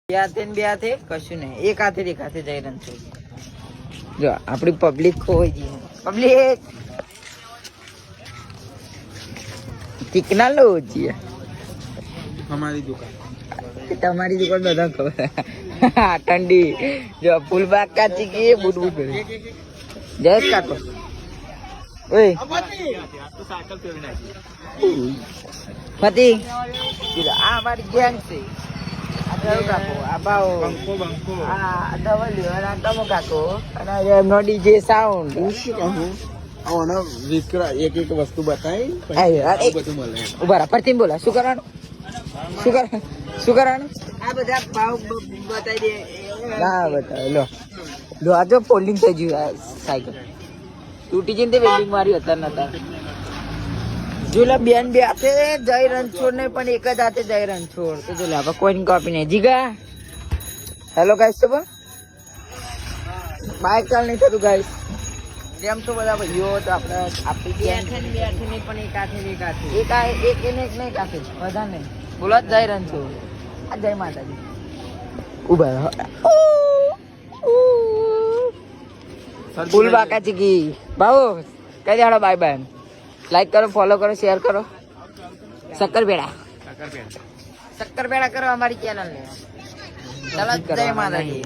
બે હાથે કશું નહીં, એક હાથે જઈ રણછોડ. જો આપડી પબ્લિક ખોઈ ગઈ. પબ્લિક कितना लो चाहिए हमारी दुकान તમારી દુકાન બધા ખબર ઠંડી જો ફૂલબાગ કા ચીકી બુડબુડ કરે જય કાકો ઓય ફતી આ અમારી ગેંગ છે. આ જય કાકો આ બાઓ બંકો આ ડબલ્યુ અને આ તમો કાકો અને એમનો ડીજે સાઉન્ડ. આના વિકરા એક વસ્તુ બતાવી બધું મળે. ઉભા રહા પરથી બોલા શું કરવાનું આ બધા ભાવ બતાવી દે. ના બતાવે લો આ જો ફોલ્ડિંગ થઈ ગયું સાયકલ તૂટી જઈને તે વેલ્ડિંગ મારી અત્યારે નતા. જોલા બેન બે હાથે જય રણછોડ ને પણ એક જ હાથે જય રણછોડ તો જોલા હવે કોઈની કોપી નહીં જીગા. હેલો ગાઈસ તો પણ બાઇક ચાલ નહીં થતું ગાઈસ. કેમ છો બધા ભાઈઓ? તો આપણે આપણી બે હાથે નહીં પણ એક હાથે એક એને એક નહીં કાથે બધા નહીં બોલો જય રણછોડ આ જય માતાજી. ઉભા ફૂલ બાકા ચીકી બાબુ કઈ દેડો બાય બાય. લાઈક કરો, ફોલો કરો, શેર કરો. શક્કરપેડા કરો અમારી ચેનલ ને. ચલો જય માતાજી.